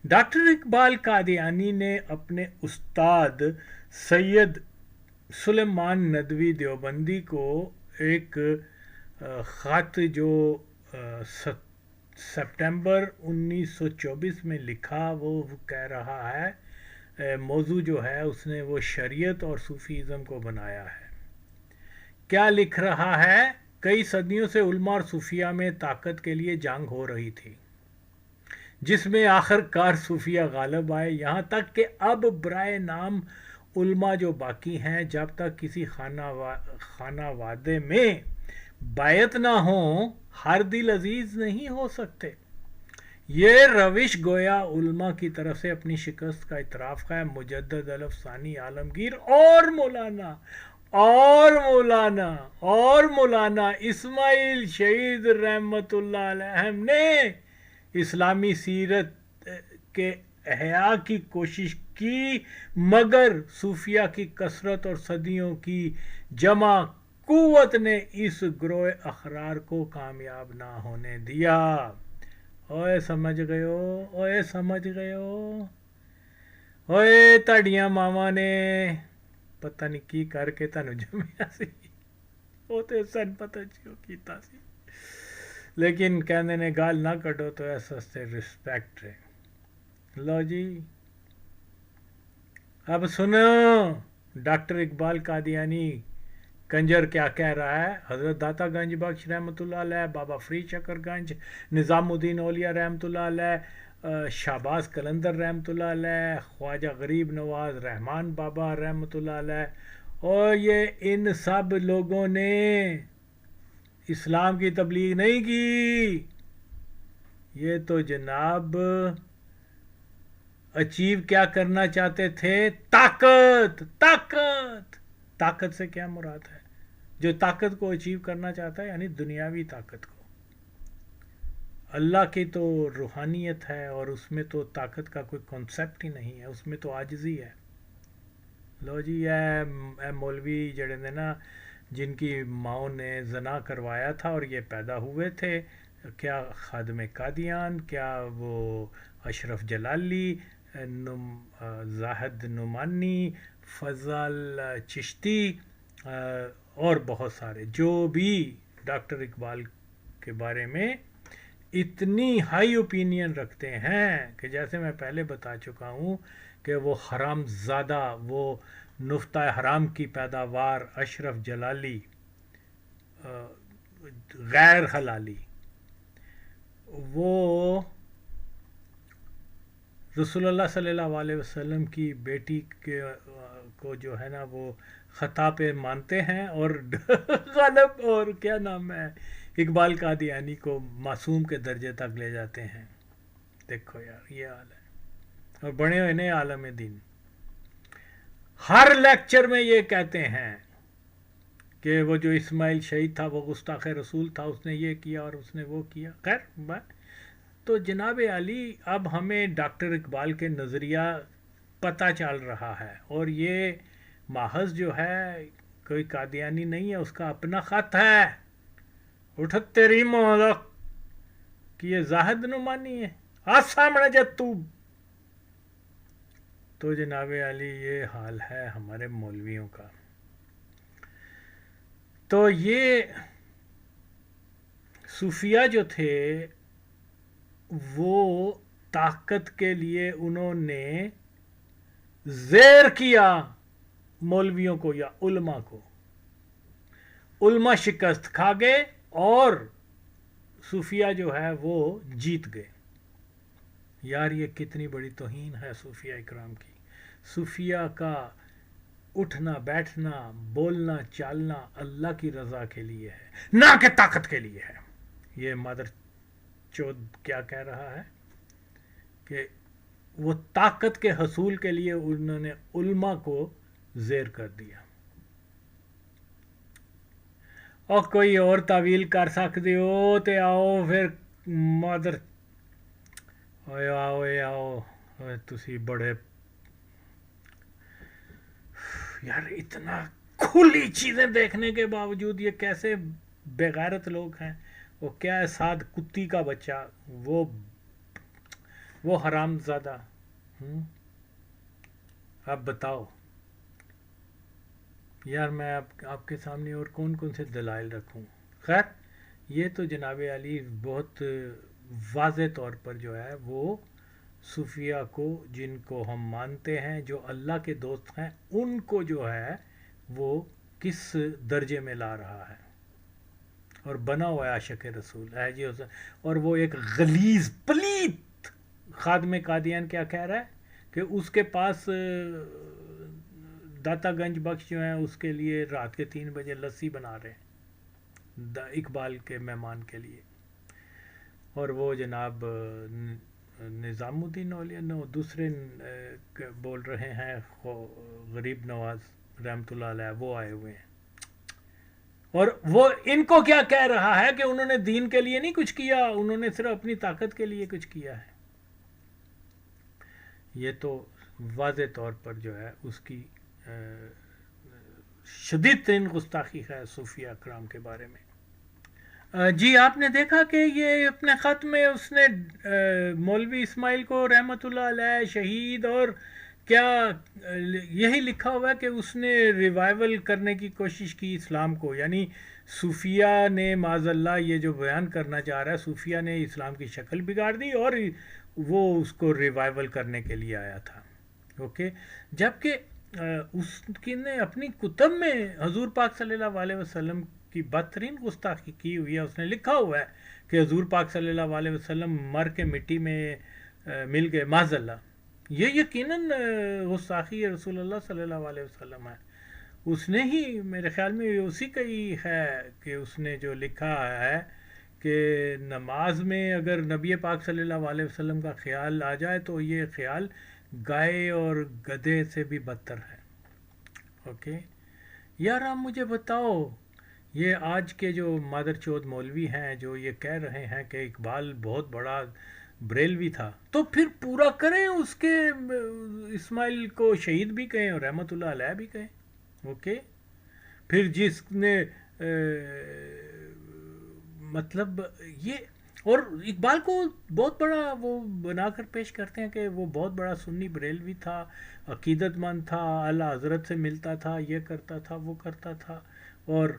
Doctor Iqbal Qadiani نے اپنے استاد سید سلیمان ندوی دیوبندی کو ایک خط جو سپٹمبر 1924 میں لکھا، وہ کہہ رہا ہے، موضوع جو ہے اس نے وہ شریعت اور صوفیزم کو بنایا ہے۔ کیا لکھ رہا ہے؟ کئی صدیوں سے علماء اور صوفیہ میں طاقت کے لیے جنگ ہو رہی تھی، جس میں آخر کار صوفیہ غالب آئے، یہاں تک کہ اب برائے نام علماء جو باقی ہیں، جب تک کسی خانہ وادے میں بیعت نہ ہوں، ہر دل عزیز نہیں ہو سکتے۔ یہ روش گویا علماء کی طرف سے اپنی شکست کا اعتراف ہے۔ مجدد الف ثانی عالمگیر اور مولانا اسماعیل شہید رحمت اللہ علیہ نے اسلامی سیرت کے احیاء کی کوشش کی، مگر صوفیہ کی کثرت اور صدیوں کی جمع قوت نے اس گروہ احرار کو کامیاب نہ ہونے دیا۔ اوئے سمجھ گئے ہو، اوئے تاڑیاں ماما نے پتہ نہیں کی کر کے تانوں جمعیا سی، وہ تے سن پتہ جو کیتا سی، لیکن کہندے نے گال نہ کڈو تو ایسا سے رسپیکٹ ہے۔ لو جی اب سنو ڈاکٹر اقبال قادیانی کنجر کیا کہہ رہا ہے۔ حضرت داتا گنج بخش رحمۃ اللہ علیہ، بابا فرید شکر گنج، نظام الدین اولیاء رحمۃ اللہ علیہ، شہباز قلندر رحمۃ اللہ علیہ، خواجہ غریب نواز رحمان بابا رحمۃ اللہ علیہ، اور یہ ان سب لوگوں نے اسلام کی تبلیغ نہیں کی، یہ تو جناب اچیو کیا کرنا چاہتے تھے؟ طاقت سے کیا مراد ہے؟ جو طاقت کو اچیو کرنا چاہتا ہے یعنی دنیاوی طاقت کو۔ اللہ کی تو روحانیت ہے اور اس میں تو طاقت کا کوئی کنسیپٹ ہی نہیں ہے، اس میں تو عاجزی ہے۔ لو جی اے مولوی جڑے نے نا، جن کی ماؤں نے زنا کروایا تھا اور یہ پیدا ہوئے تھے، کیا خادم قادیان، کیا وہ اشرف جلالی، زاہد نعمانی، فضل چشتی اور بہت سارے جو بھی ڈاکٹر اقبال کے بارے میں اتنی ہائی اوپینین رکھتے ہیں کہ جیسے میں پہلے بتا چکا ہوں کہ وہ حرام زادہ، وہ نفتہ حرام کی پیداوار اشرف جلالی، غیر حلالی، وہ رسول اللہ صلی اللہ علیہ وسلم کی بیٹی کو جو ہے نا وہ خطا پہ مانتے ہیں، اور غالب اور کیا نام ہے اقبال قادیانی کو معصوم کے درجے تک لے جاتے ہیں۔ دیکھو یار یہ حال ہے، اور بڑے ہوئے نئے عالم دین ہر لیکچر میں یہ کہتے ہیں کہ وہ جو اسماعیل شہید تھا وہ گستاخ رسول تھا، اس نے یہ کیا اور اس نے وہ کیا۔ خیر تو جناب علی، اب ہمیں ڈاکٹر اقبال کے نظریہ پتہ چل رہا ہے، اور یہ محض جو ہے کوئی قادیانی نہیں ہے، اس کا اپنا خط ہے۔ اٹھ تیری مولا کہ یہ زاہد نعمانی ہے، آ سامنے جب تو جناب علی یہ حال ہے ہمارے مولویوں کا۔ تو یہ صوفیہ جو تھے وہ طاقت کے لیے انہوں نے زیر کیا مولویوں کو یا علماء کو، علماء شکست کھا گئے اور صوفیہ جو ہے وہ جیت گئے۔ یار یہ کتنی بڑی توہین ہے صوفیہ اکرام کی۔ صوفیہ کا اٹھنا بیٹھنا بولنا چالنا اللہ کی رضا کے لیے ہے، نہ کہ طاقت کے لیے ہے۔ یہ مادر چود کیا کہہ رہا ہے کہ وہ طاقت کے حصول کے لیے انہوں نے علماء کو زیر کر دیا۔ اور کوئی اور تعویل کر سکتے ہو تے آؤ پھر مادر آؤ تسی بڑے یار اتنا کھلی چیزیں دیکھنے کے باوجود یہ کیسے بےغیرت لوگ ہیں۔ وہ کیا ہے، سعد کتی کا بچہ، وہ وہ حرام زادہ. اب بتاؤ یار، میں آپ کے سامنے اور کون کون سے دلائل رکھوں. خیر، یہ تو جناب علی بہت واضح طور پر جو ہے وہ صوفیہ کو، جن کو ہم مانتے ہیں جو اللہ کے دوست ہیں، ان کو جو ہے وہ کس درجے میں لا رہا ہے اور بنا ہوا ہے عاشق رسول ہے جی. اور وہ ایک غلیظ پلیت خادم قادیان کیا کہہ رہا ہے کہ اس کے پاس داتا گنج بخش جو ہیں اس کے لیے رات کے 3 بجے لسی بنا رہے ہیں اقبال کے مہمان کے لیے. اور وہ جناب نظام الدین اولیاء دوسرے بول رہے ہیں غریب نواز رحمۃ اللہ علیہ، وہ آئے ہوئے ہیں. اور وہ ان کو کیا کہہ رہا ہے کہ انہوں نے دین کے لیے نہیں کچھ کیا، انہوں نے صرف اپنی طاقت کے لیے کچھ کیا ہے. یہ تو واضح طور پر جو ہے اس کی شدید ترین گستاخی ہے صوفیہ اکرام کے بارے میں. جی آپ نے دیکھا کہ یہ اپنے خط میں اس نے مولوی اسماعیل کو رحمۃ اللہ علیہ شہید اور کیا یہی لکھا ہوا ہے کہ اس نے ریوائول کرنے کی کوشش کی اسلام کو. یعنی صوفیہ نے معاذ اللہ یہ جو بیان کرنا چاہ رہا ہے، صوفیہ نے اسلام کی شکل بگاڑ دی اور وہ اس کو ریوائول کرنے کے لیے آیا تھا. اوکے، جبکہ اس کی نے اپنی کتب میں حضور پاک صلی اللہ علیہ وسلم کی بدترین گستاخی کی ہوئی ہے. اس نے لکھا ہوا ہے کہ حضور پاک صلی اللہ علیہ وسلم مر کے مٹی میں مل گئے معاذ اللہ. یہ یقیناً گستاخی رسول اللہ صلی اللہ علیہ وسلم ہے. اس نے ہی میرے خیال میں اسی کا ہی ہے کہ اس نے جو لکھا ہے کہ نماز میں اگر نبی پاک صلی اللہ علیہ وسلم کا خیال آ جائے تو یہ خیال گائے اور گدھے سے بھی بدتر ہے. اوکے یار، آپ مجھے بتاؤ، یہ آج کے جو مادر چود مولوی ہیں جو یہ کہہ رہے ہیں کہ اقبال بہت بڑا بریلوی تھا، تو پھر پورا کریں اس کے اسماعیل کو شہید بھی کہیں اور رحمۃ اللہ علیہ بھی کہیں. اوکے، پھر جس نے مطلب یہ اور اقبال کو بہت بڑا وہ بنا کر پیش کرتے ہیں کہ وہ بہت بڑا سنی بریلوی تھا، عقیدت مند تھا، اعلیٰ حضرت سے ملتا تھا، یہ کرتا تھا، وہ کرتا تھا. اور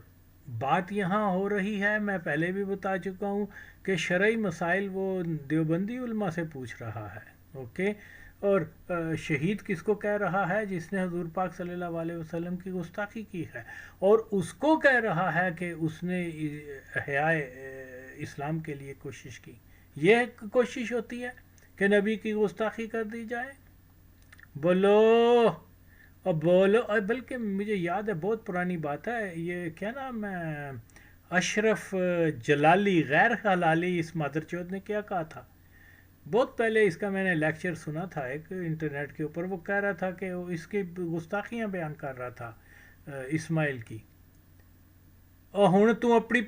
بات یہاں ہو رہی ہے، میں پہلے بھی بتا چکا ہوں کہ شرعی مسائل وہ دیوبندی علماء سے پوچھ رہا ہے. اوکے، اور شہید کس کو کہہ رہا ہے؟ جس نے حضور پاک صلی اللہ علیہ وسلم کی گستاخی کی ہے، اور اس کو کہہ رہا ہے کہ اس نے احیاء اسلام کے لیے کوشش کی. یہ کوشش ہوتی ہے کہ نبی کی گستاخی کر دی جائے؟ بولو اور بولو. اور بلکہ مجھے یاد ہے، بہت پرانی بات ہے، یہ کیا نام ہے، اشرف جلالی غیر حلالی اس مادر چود نے کیا کہا تھا بہت پہلے. اس کا میں نے لیکچر سنا تھا ایک انٹرنیٹ کے اوپر. وہ کہہ رہا تھا کہ اس کی گستاخیاں بیان کر رہا تھا اسماعیل کی. اور ہوں تو اپنی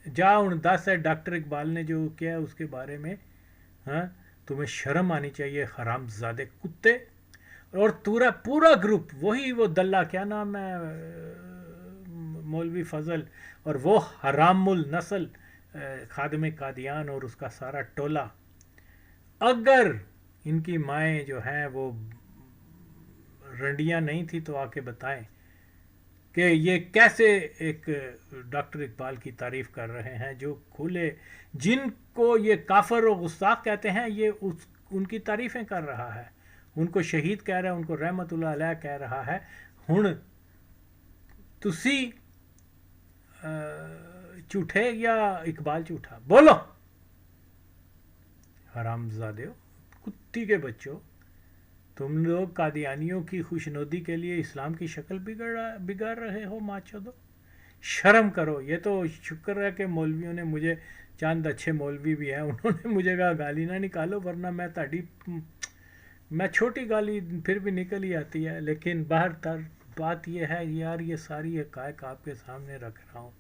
جا ہوں دس ہے ڈاکٹر اقبال نے جو کیا اس کے بارے میں. ہاں، تمہیں شرم آنی چاہیے حرام زادے کتے. اور پورا گروپ وہی وہ دلہ کیا نام ہے مولوی فضل، اور وہ حرام النسل خادم قادیان اور اس کا سارا ٹولہ. اگر ان کی مائیں جو ہیں وہ رنڈیاں نہیں تھی تو آ کے بتائیں کہ یہ کیسے ایک ڈاکٹر اقبال کی تعریف کر رہے ہیں جو کھلے، جن کو یہ کافر و گستاخ کہتے ہیں، یہ ان کی تعریفیں کر رہا ہے، ان کو شہید کہہ رہا ہے، ان کو رحمت اللہ علیہ کہہ رہا ہے. ہن تسی جھوٹے یا اقبال جھوٹا؟ بولو حرام زادیو، کتی کے بچوں. تم لوگ قادیانیوں کی خوشنودی کے لیے اسلام کی شکل بگاڑ رہے ہو. ماچو دو، شرم کرو. یہ تو شکر ہے کہ مولویوں نے مجھے، چند اچھے مولوی بھی ہیں، انہوں نے مجھے کہا گالی نہ نکالو، ورنہ میں چھوٹی گالی پھر بھی نکل ہی آتی ہے. لیکن باہر تر بات یہ ہے یار، یہ ساری حقائق آپ کے سامنے رکھ رہا ہوں.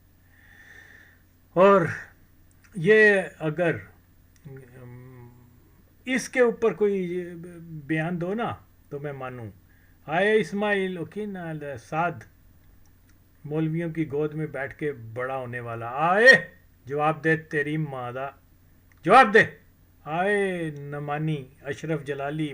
اور یہ اگر اس کے اوپر کوئی بیان دو نا تو میں مانوں. آئے اسماعیل اوکین سعد مولویوں کی گود میں بیٹھ کے بڑا ہونے والا، آئے جواب دے تیری ماں دا، جواب دے. آئے نمانی اشرف جلالی